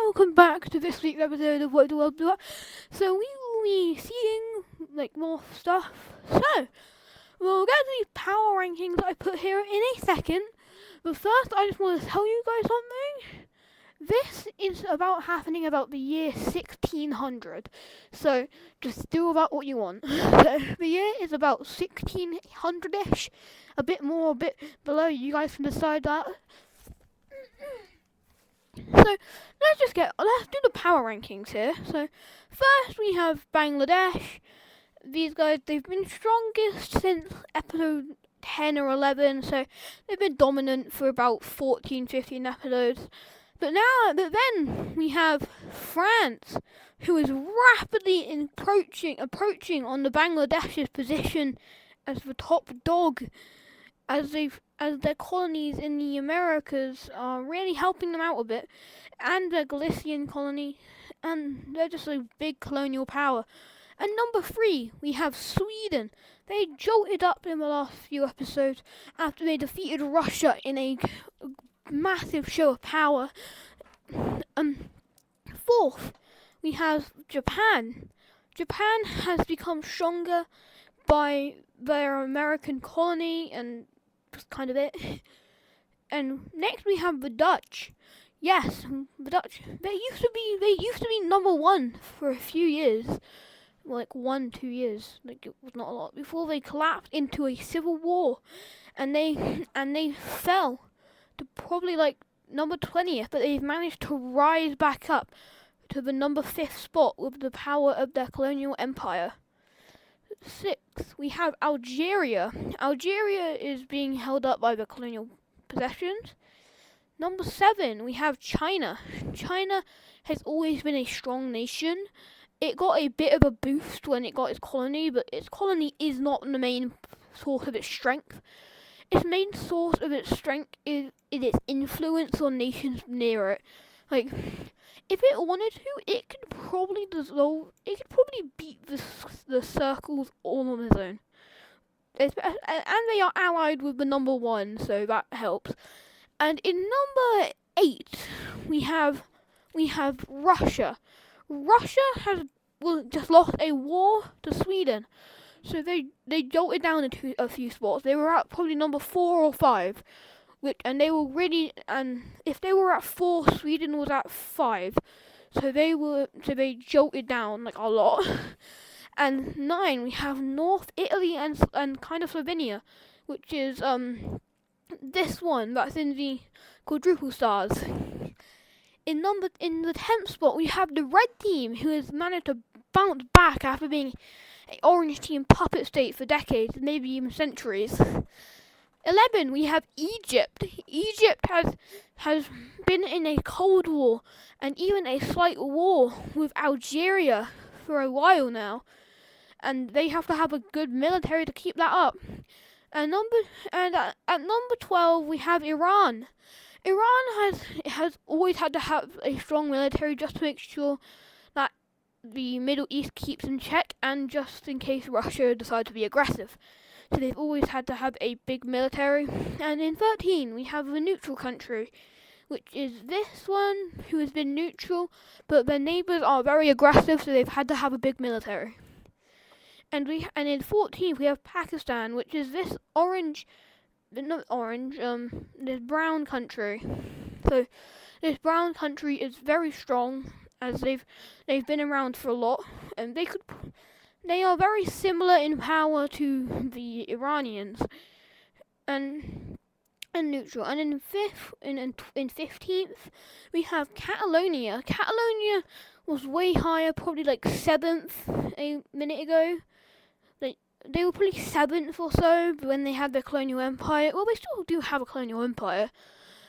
welcome back to this week's episode of What the World Blew Up. So we will be seeing more stuff. So we'll get to these power rankings that I put here in a second. But first, I just want to tell you guys something. This is happening about the year 1600. So just do about what you want. So the year is about 1600ish, a bit more, a bit below. You guys can decide that. So let's do the power rankings here. So first we have Bangladesh. These guys, they've been strongest since episode 10 or 11, so they've been dominant for about 14, 15 episodes. But then we have France, who is rapidly approaching on the Bangladesh's position as the top dog, as their colonies in the Americas are really helping them out a bit, and their Galician colony, and they're just a big colonial power. And number 3, we have Sweden. They jolted up in the last few episodes after they defeated Russia in a massive show of power. 4th, we have Japan. Japan has become stronger by their American colony, and just kind of it. And next we have the Dutch. Yes, the Dutch. They used to be number 1 for a few years, like 1-2 years. Like, it was not a lot before they collapsed into a civil war, and they fell to probably like number 20th, but they've managed to rise back up to the number 5th spot with the power of their colonial empire. 6th, we have Algeria. Algeria is being held up by the colonial possessions. Number 7, we have China. China has always been a strong nation. It got a bit of a boost when it got its colony, but its colony is not the main source of its strength. Its main source of its strength is its influence on nations near it. Like, if it wanted to, it could probably beat the circles all on its own. And they are allied with the number 1, so that helps. And in number 8, we have Russia. Russia has just lost a war to Sweden, so they jolted down into a few spots. They were at probably number 4 or 5. And if they were at 4, Sweden was at 5. So they jolted down like a lot. And 9, we have North Italy and kind of Slovenia, which is this one that's in the quadruple stars. In the 10th spot, we have the red team, who has managed to bounce back after being an orange team puppet state for decades, maybe even centuries. 11, we have Egypt. Egypt has been in a cold war and even a slight war with Algeria for a while now, and they have to have a good military to keep that up. And at number 12, we have Iran. Iran has always had to have a strong military just to make sure that the Middle East keeps in check, and just in case Russia decides to be aggressive. So they've always had to have a big military. And in 13, we have a neutral country, which is this one, who has been neutral, but their neighbours are very aggressive, so they've had to have a big military. And in 14th, we have Pakistan, which is this this brown country. So this brown country is very strong, as they've been around for a lot, and they are very similar in power to the Iranians, and neutral. And in 15th, we have Catalonia. Catalonia was way higher, probably like 7th a minute ago. They were probably 7th or so when they had their colonial empire. Well, they still do have a colonial empire,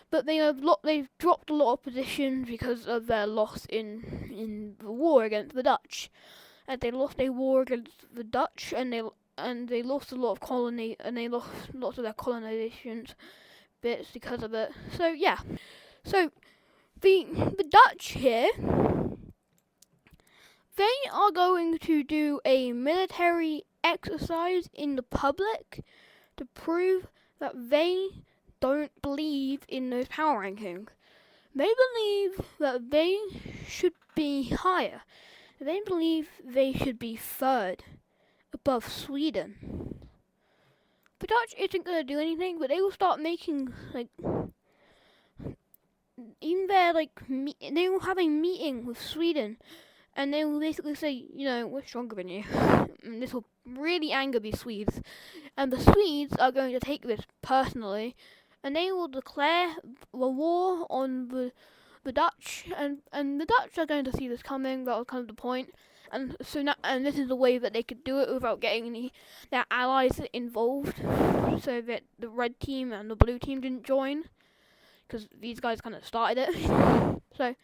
but they've dropped a lot of positions because of their loss in the war against the Dutch. And they lost a war against the Dutch, and they lost a lot of colony, and they lost lots of their colonization bits because of it. So yeah, so the Dutch here, they are going to do a military exercise in the public to prove that they don't believe in those power rankings. They believe that they should be higher. They believe they should be third above Sweden. The Dutch isn't going to do anything, but they will start making, like, even their, like, they will have a meeting with Sweden, and they will basically say, we're stronger than you. And this will really anger the Swedes. And the Swedes are going to take this personally, and they will declare the war on the Dutch, and the Dutch are going to see this coming. That was kind of the point. And so now, and this is the way that they could do it without getting their allies involved, so that the red team and the blue team didn't join, because these guys kind of started it. So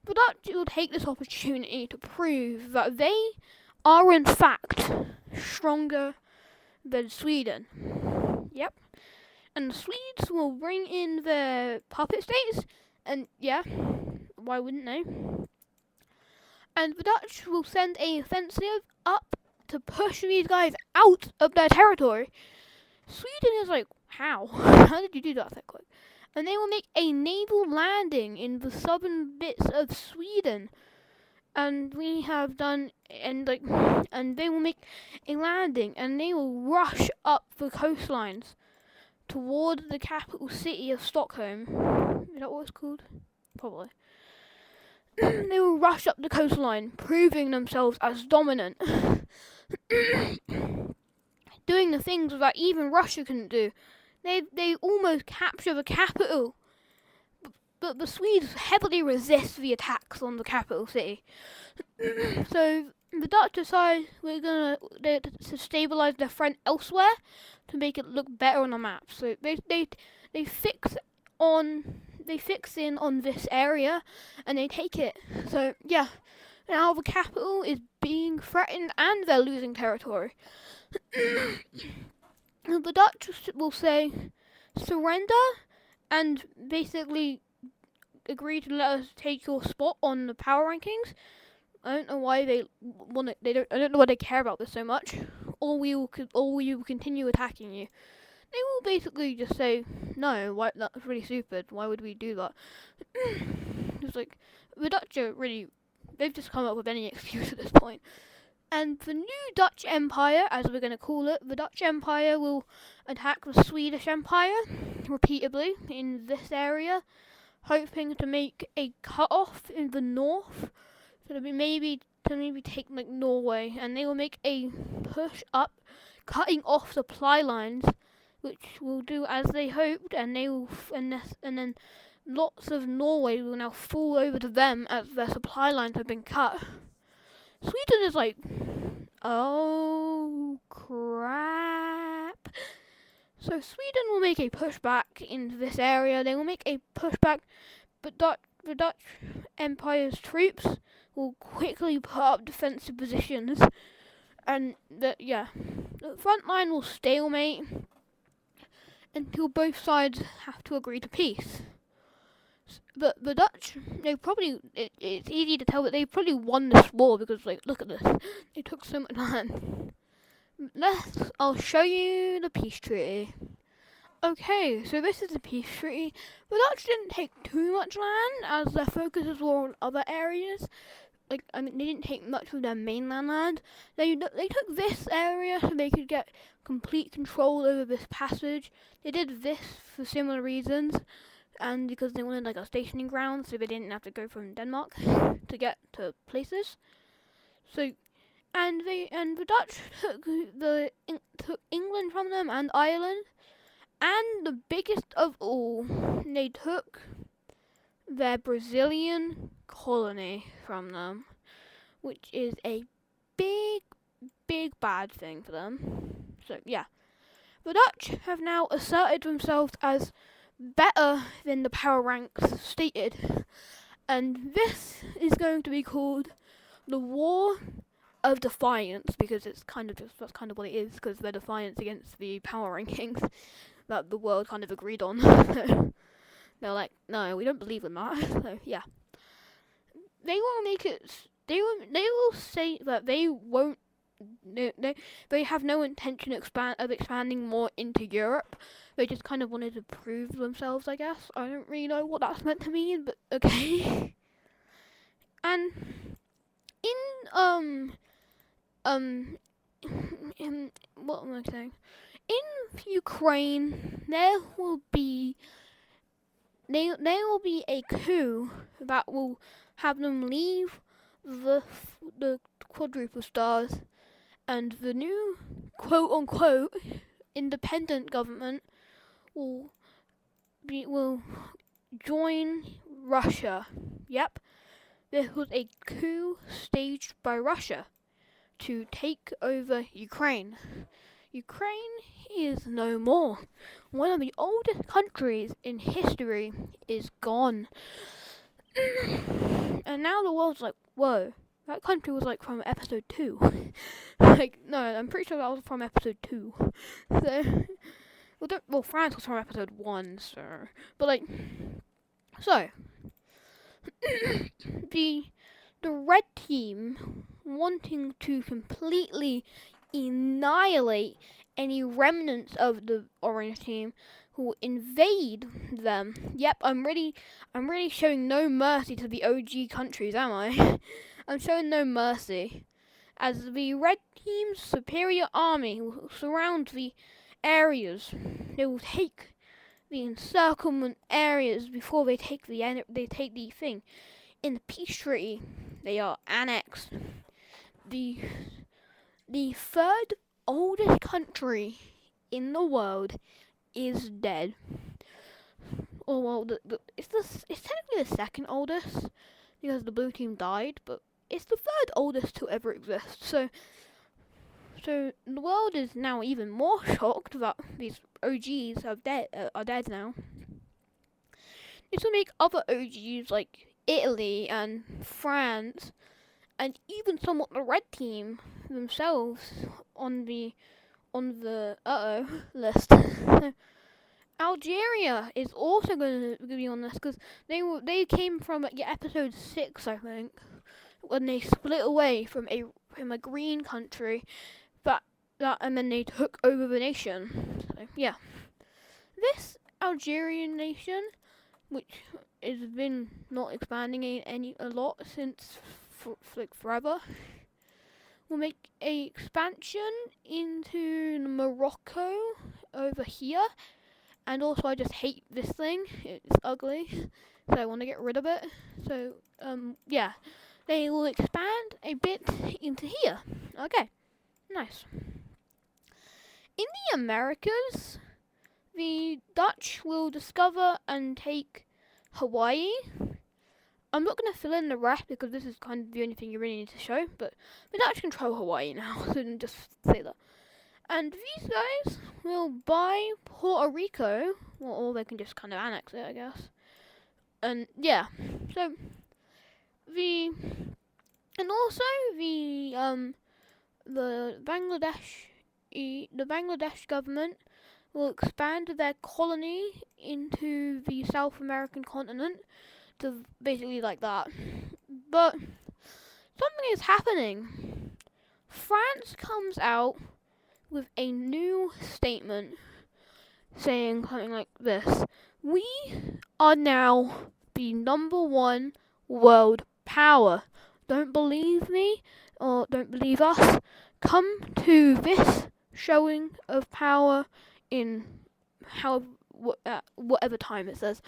the Dutch will take this opportunity to prove that they are in fact stronger than Sweden. Yep. And the Swedes will bring in their puppet states, and yeah, why wouldn't they? And the Dutch will send a offensive up to push these guys out of their territory. Sweden is like, how? How did you do that quick? And they will make a naval landing in the southern bits of Sweden. And we have done, and they will make a landing, and they will rush up the coastlines toward the capital city of Stockholm. Is that what it's called? Probably. They will rush up the coastline, proving themselves as dominant. Doing the things that even Russia couldn't do. They almost capture the capital. But the Swedes heavily resist the attacks on the capital city. So the Dutch decide to stabilize their front elsewhere to make it look better on the map. So they fix in on this area, and they take it. So yeah, now the capital is being threatened, and they're losing territory. The Dutch will say surrender, and basically agree to let us take your spot on the power rankings. I don't know why they want it. I don't know why they care about this so much. Or we will continue attacking you. They will basically just say, no, why, that's really stupid. Why would we do that? It's like, the Dutch are really, they've just come up with any excuse at this point. And the new Dutch Empire, as we're going to call it, the Dutch Empire will attack the Swedish Empire repeatedly in this area, hoping to make a cut-off in the north, so to maybe take like Norway, and they will make a push up, cutting off supply lines, which will do as they hoped, and they will, and then lots of Norway will now fall over to them as their supply lines have been cut. Sweden is like, oh crap. So Sweden will make a pushback into this area. They will make a pushback, but the Dutch Empire's troops will quickly put up defensive positions, and the front line will stalemate until both sides have to agree to peace. But the Dutch, it's easy to tell that they probably won this war, because look at this, they took so much land. I'll show you the peace treaty. Okay, so this is the peace treaty. The Dutch didn't take too much land, as their focus were on other areas. They didn't take much of their mainland land. They took this area so they could get complete control over this passage. They did this for similar reasons, and because they wanted a stationing ground, so they didn't have to go from Denmark to get to places. So, and the Dutch took England from them, and Ireland, and the biggest of all, they took their Brazilian colony from them, which is a big bad thing for them. So yeah, the Dutch have now asserted themselves as better than the power ranks stated, and this is going to be called the War of Defiance, because that's kind of what it is, because they're defiance against the power rankings that the world kind of agreed on. They're like, no, we don't believe in that. So yeah, they will make it. They will say that they won't they have no intention of expanding more into Europe. They just kind of wanted to prove themselves, I guess. I don't really know what that's meant to mean, but okay. And in um what am I saying? In Ukraine, there will be a coup that will have them leave the quadruple stars, and the new quote unquote independent government will join Russia. Yep, this was a coup staged by Russia to take over Ukraine. Ukraine is no more. One of the oldest countries in history is gone. And now the world's like, whoa, that country was like from episode 2. Like, no, I'm pretty sure that was from episode 2. So, France was from episode 1, so. But like, so, the red team wanting to completely annihilate any remnants of the orange team who will invade them. Yep, I'm really showing no mercy to the OG countries, am I? I'm showing no mercy. As the red team's superior army will surround the areas, they will take the encirclement areas before they take the thing. In the peace treaty, they are annexed. The third oldest country in the world is dead. Oh well, it's technically the second oldest because the blue team died, but it's the third oldest to ever exist. So the world is now even more shocked that these OGs are dead now. This will make other OGs like Italy and France, and even somewhat the red team themselves on the list. Algeria is also going to be on this because they came from episode 6, I think, when they split away from a green country, and then they took over the nation. So yeah, this Algerian nation, which has been not expanding a lot since forever, will make a expansion into Morocco over here. And also, I just hate this thing. It's ugly, so I want to get rid of it. So yeah, they will expand a bit into here. Okay, nice. In the Americas, the Dutch will discover and take Hawaii. I'm not going to fill in the rest because this is kind of the only thing you really need to show, but the Dutch control Hawaii now, so just say that. And these guys will buy Puerto Rico, or they can just kind of annex it, I guess. And yeah, so the Bangladesh government will expand their colony into the South American continent to basically like that. But something is happening. France comes out with a new statement saying something like this: we are now the #1 world power. Don't believe me or don't believe us? Come to this showing of power in whatever time it says,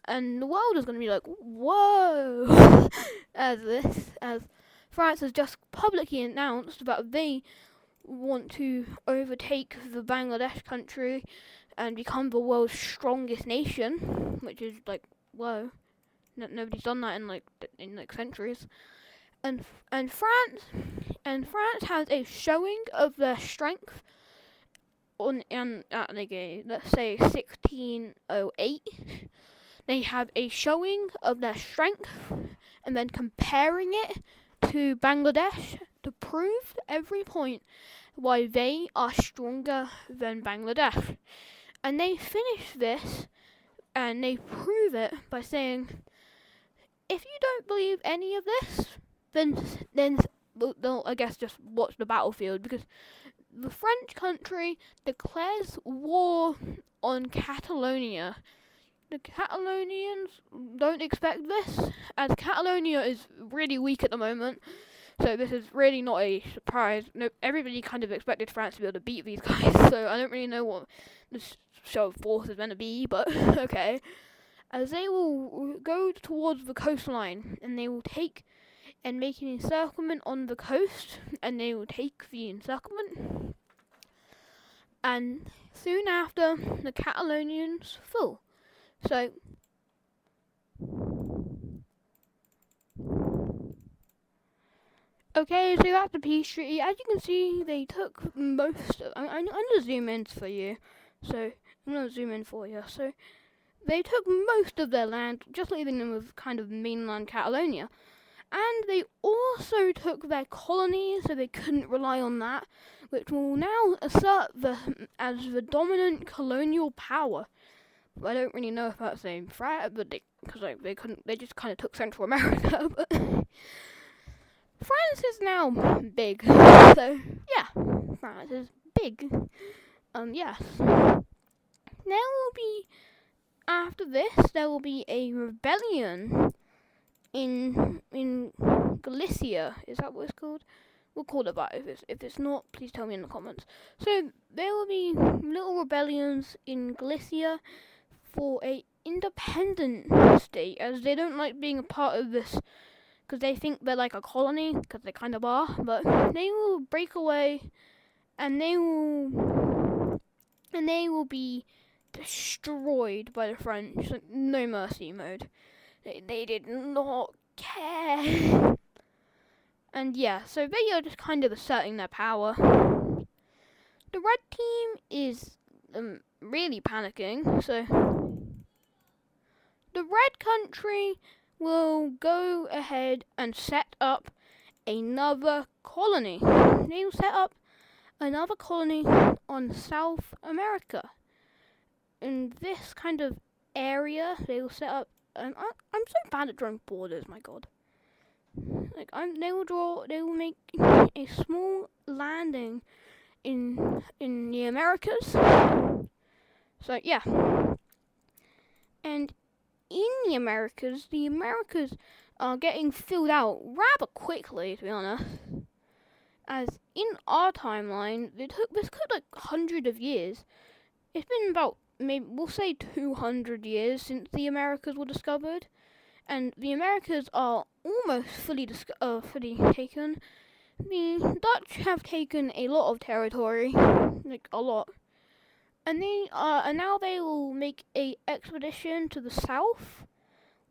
and the world is going to be like, whoa, as France has just publicly announced that they want to overtake the Bangladesh country and become the world's strongest nation, which is like, whoa, nobody's done that in centuries. And France has a showing of their strength at let's say 1608. They have a showing of their strength, and then comparing it to Bangladesh to prove every point why they are stronger than Bangladesh. And they finish this and they prove it by saying, if you don't believe any of this, then they'll I guess just watch the battlefield, because the French country declares war on Catalonia. The Catalonians don't expect this, as Catalonia is really weak at the moment. So this is really not a surprise. No, everybody kind of expected France to be able to beat these guys. So I don't really know what this show of force is meant to be, but okay. As they will go towards the coastline, and they will take and make an encirclement on the coast, and they will take the encirclement. And soon after, the Catalonians fall. So okay, so that's the peace treaty. As you can see, they took most of... I'm going to zoom in for you. So, I'm going to zoom in for you. So, they took most of their land, just leaving them with kind of mainland Catalonia. And they also took their colonies, so they couldn't rely on that, which will now assert as the dominant colonial power. I don't really know if that's a threat, but they just kind of took Central America, but... France is now big, so yeah, France is big. Yes. After this, there will be a rebellion in Galicia. Is that what it's called? We'll call it that. If it's not, please tell me in the comments. So there will be little rebellions in Galicia for a independent state, as they don't like being a part of this, because they think they're like a colony, because they kind of are, but they will break away, and they will be destroyed by the French, like, no mercy mode. They did not care. And yeah, so they are just kind of asserting their power. The red team is really panicking, so the red country will go ahead and set up another colony. They will set up another colony on South America. In this kind of area, they will set up... I'm so bad at drawing borders, my god. They will make a small landing in the Americas. So yeah. And in the Americas are getting filled out rather quickly, to be honest. As in our timeline, this took like 100 of years. It's been about, maybe we'll say 200 years since the Americas were discovered, and the Americas are almost fully taken. The Dutch have taken a lot of territory, like a lot, and now they will make a expedition to the south,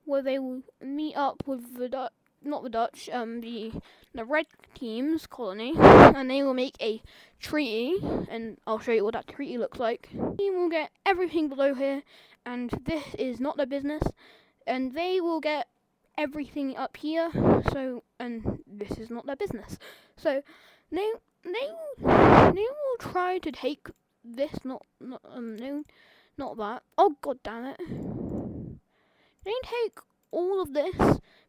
where they will meet up with the red team's colony, and they will make a treaty, and I'll show you what that treaty looks like. The team will get everything below here, and this is not their business, and they will get everything up here, so, and this is not their business. So they will try to take this, not that. Oh god damn it. They take all of this,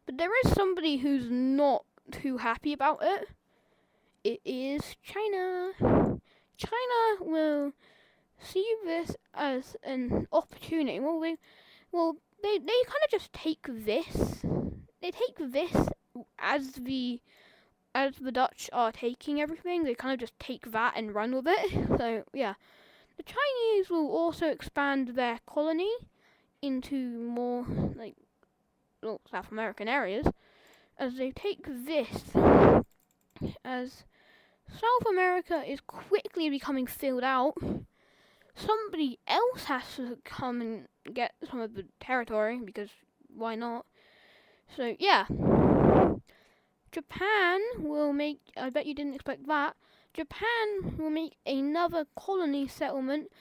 but there is somebody who's not too happy about it. It is China. China will see this as an opportunity. They kind of just take this. They take this as the Dutch are taking everything. They kind of just take that and run with it. So yeah, the Chinese will also expand their colony into more like South American areas, as they take this, as South America is quickly becoming filled out. Somebody else has to come and get some of the territory, because why not? So yeah, Japan will make, I bet you didn't expect that, Japan will make another colony settlement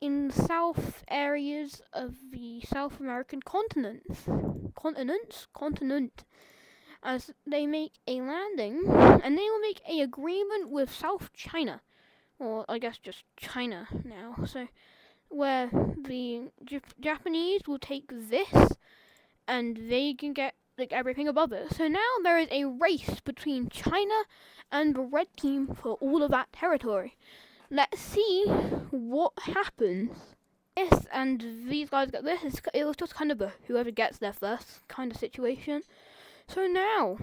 in the south areas of the South American continent, as they make a landing, and they will make a agreement with South China, or I guess just China now, so where the Japanese will take this, and they can get like everything above it. So now there is a race between China and the red team for all of that territory. Let's see what happens. Yes, and these guys got this. It was just kind of a whoever gets there first kind of situation. So now,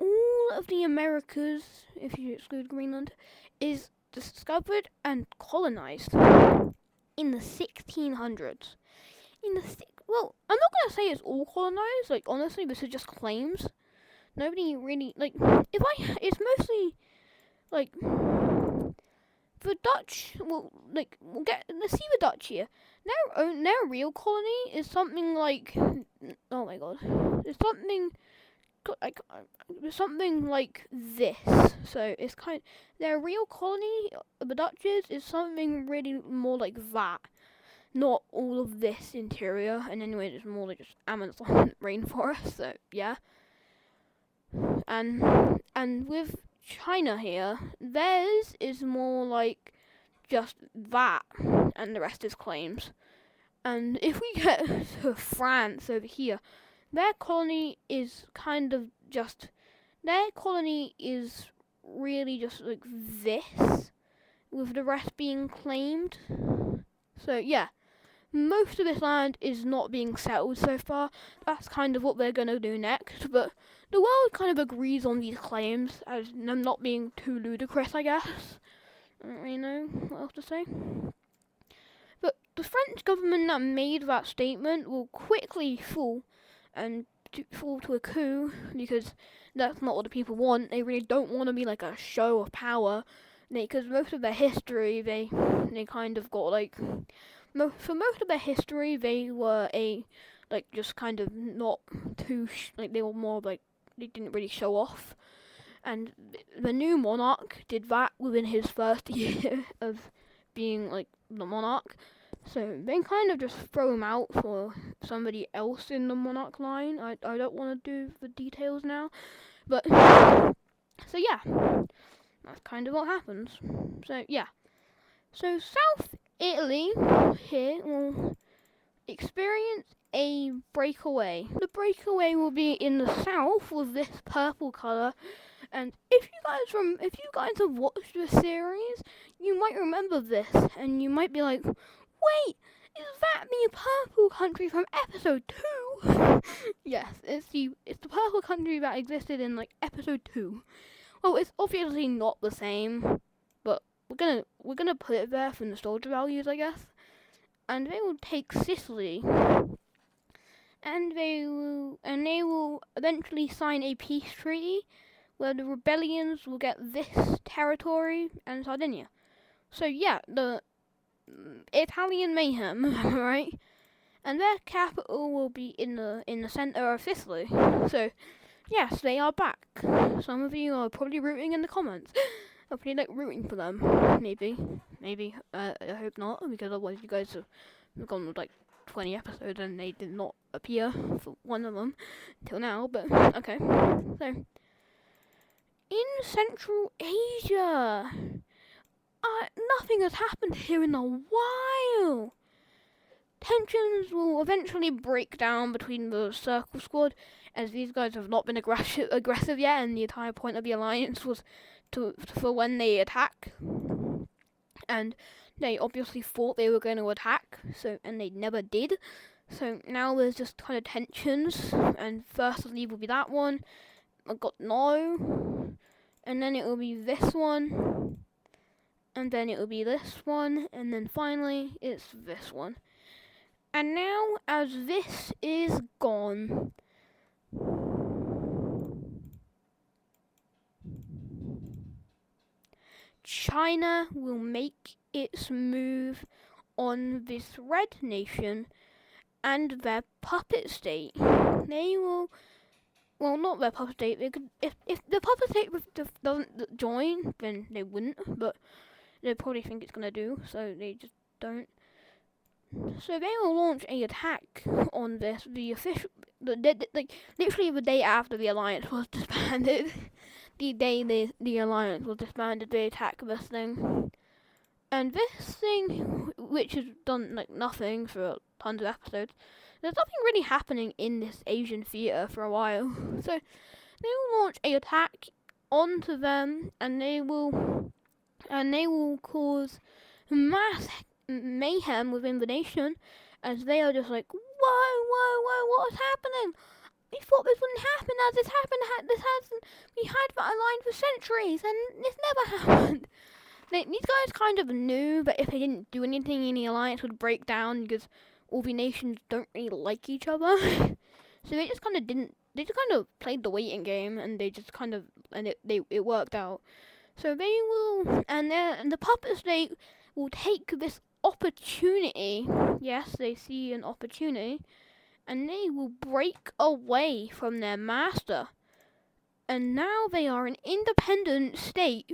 all of the Americas, if you exclude Greenland, is discovered and colonized in the 1600s. Well, I'm not gonna say it's all colonized. Like honestly, this is just claims. Nobody really it's mostly like the Dutch. Let's see the Dutch here. Their real colony is something like, oh my god, it's something like this. So it's their real colony, the Dutches, is something really more like that. Not all of this interior, and anyway, it's more like just Amazon rainforest. So yeah, and with China here, theirs is more like just that, and the rest is claims. And if we get to France over here, their colony is really just like this, with the rest being claimed. So yeah, most of this land is not being settled so far. That's kind of what they're going to do next, but the world kind of agrees on these claims as them not being too ludicrous, I guess. I don't really know what else to say. But the French government that made that statement will quickly fall to a coup, because that's not what the people want. They really don't want to be like a show of power. Because most of their history, they kind of got like, for most of their history, they were just kind of not too, they were more like, they didn't really show off. And the new monarch did that within his first year of being like the monarch. So they kind of just throw him out for somebody else in the monarch line. I don't want to do the details now. But, so yeah, that's kind of what happens. So yeah. So South Italy here will experience a breakaway. The breakaway will be in the south with this purple colour. And if you guys have watched the series, you might remember this, and you might be like, wait, is that the purple country from episode 2? Yes, it's the purple country that existed in like episode 2. Well, it's obviously not the same, but we're gonna put it there for nostalgia values, I guess. And they will take Sicily, and they will eventually sign a peace treaty where the rebellions will get this territory and Sardinia. So yeah, the Italian mayhem, right? And their capital will be in the center of Sicily. So yes, they are back. Some of you are probably rooting in the comments. I'll probably like rooting for them. Maybe. I hope not, because otherwise you guys have gone with like 20 episodes and they did not appear for one of them till now. But okay. So in Central Asia, nothing has happened here in a while. Tensions will eventually break down between the Circle Squad, as these guys have not been aggressive yet, and the entire point of the alliance was for when they attack. And they obviously thought they were going to attack, and they never did. So now there's just kind of tensions, and first I believe will be that one. I got no, and then it will be this one, and then it will be this one, and then finally it's this one. And now, as this is gone, China will make its move on this red nation and their puppet state. They will, well, not their puppet state. They could, if the puppet state doesn't join, then they wouldn't. But they probably think it's gonna do, so they just don't. So they will launch an attack on this. Literally the day after the alliance was disbanded. The day the alliance was disbanded, they attack this thing. And this thing, which has done like nothing for tons of episodes, there's nothing really happening in this Asian theater for a while. So they will launch a attack onto them, and they will cause mass mayhem within the nation, as they are just like, whoa, what is happening? We thought this wouldn't happen. As this happened, this hasn't. We had that aligned for centuries, and this never happened. These guys kind of knew that if they didn't do anything, any alliance would break down because all the nations don't really like each other. So they just kind of didn't. They just kind of played the waiting game, and they just kind of it worked out. So they will, and the puppet state will take this opportunity. Yes, they see an opportunity, and they will break away from their master. And now they are an independent state.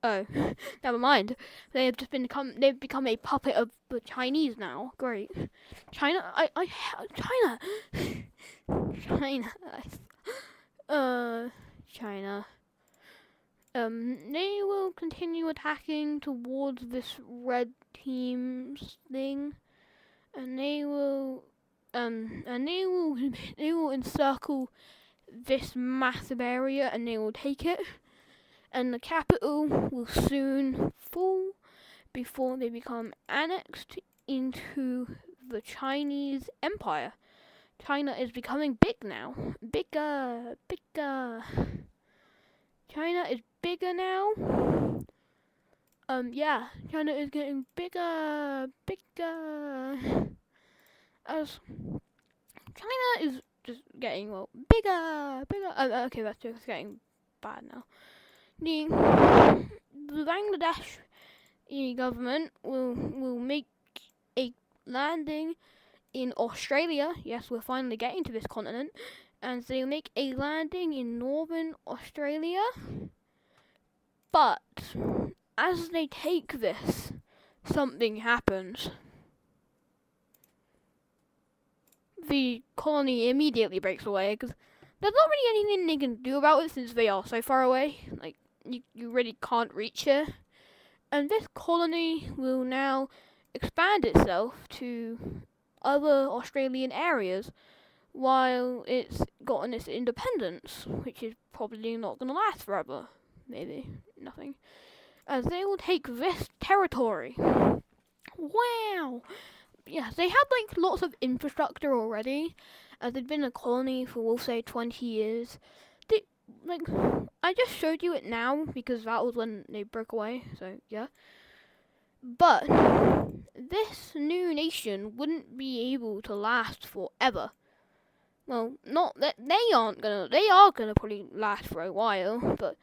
Oh, never mind. They've become a puppet of the Chinese now. Great. China, China. China. They will continue attacking towards this red team's thing, and they will encircle this massive area, and they will take it. And the capital will soon fall before they become annexed into the Chinese Empire. China is becoming big now. Bigger. China is bigger now. Yeah, China is getting bigger. As China is just getting, bigger. Okay, that's just getting bad now. The Bangladesh government will make a landing in Australia. Yes, we're finally getting to this continent. And they'll make a landing in northern Australia. But as they take this, something happens. The colony immediately breaks away because there's not really anything they can do about it since they are so far away. Like, you really can't reach it. And this colony will now expand itself to other Australian areas while it's gotten its independence, which is probably not going to last forever. Maybe nothing. As they will take this territory. Wow! Yeah, they had lots of infrastructure already, as they'd been a colony for, we'll say, 20 years. I just showed you it now because that was when they broke away, so yeah. But this new nation wouldn't be able to last forever. Well, not that they are gonna probably last for a while, but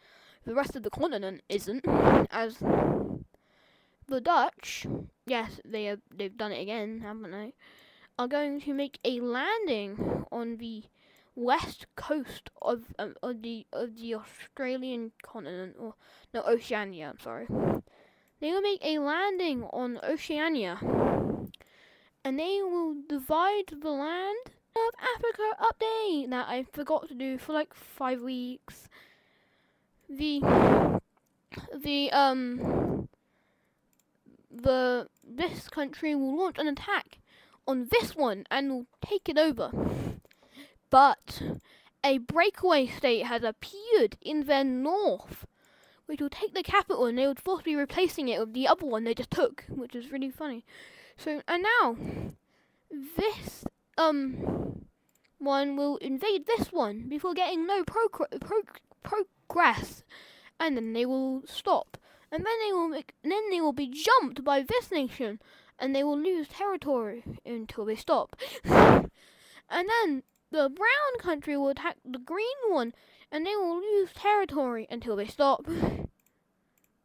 the rest of the continent isn't. As the Dutch, yes, they've done it again, haven't they? Are going to make a landing on the west coast of the Australian continent, or no, Oceania. I'm sorry. They will make a landing on Oceania, and they will divide the land of Africa update that I forgot to do for 5 weeks. This country will launch an attack on this one and will take it over. But a breakaway state has appeared in their north, which will take the capital, and they would force be replacing it with the other one they just took, which is really funny. So, and now this one will invade this one before getting no progress, and then they will stop, and then they will be jumped by this nation, and they will lose territory until they stop. And then the brown country will attack the green one, and they will lose territory until they stop.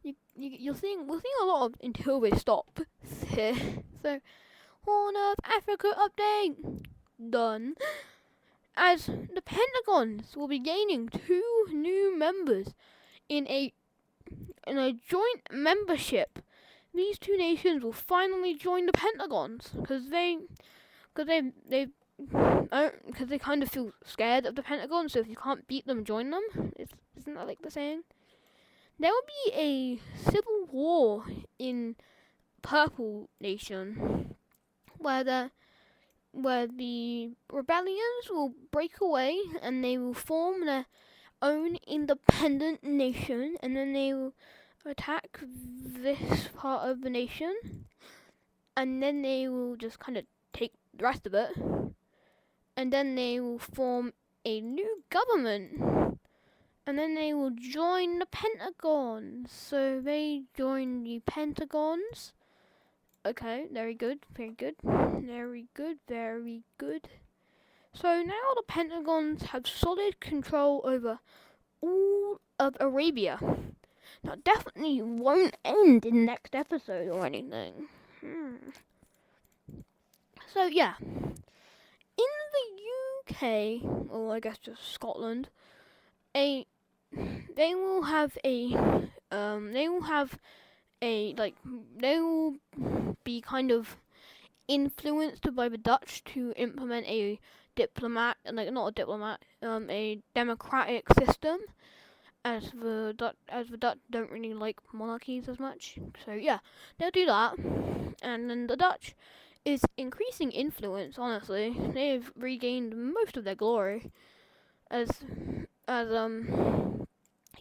We're seeing a lot of until they stop here. So, Horn of Africa update done. As the Pentagons will be gaining 2 new members in a joint membership. These 2 nations will finally join the Pentagons because they've because they kind of feel scared of the Pentagon. So if you can't beat them, join them. Isn't that like the saying? There will be a civil war in Purple Nation, where the rebellions will break away and they will form their own independent nation, and then they will attack this part of the nation, and then they will just kind of take the rest of it, and then they will form a new government, and then they will join the Pentagon. So they join the Pentagons. Okay, very good, very good, very good, very good. So now the Pentagons have solid control over all of Arabia. Now, definitely won't end in the next episode or anything. So, yeah. In the UK, or I guess just Scotland, they will have they will be kind of influenced by the Dutch to implement a a democratic system, as the Dutch don't really like monarchies as much. So yeah, they'll do that, and then the Dutch is increasing influence. Honestly, they've regained most of their glory as as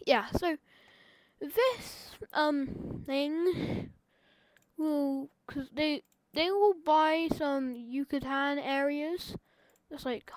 yeah. So this thing will, cause they will buy some Yucatan areas, just like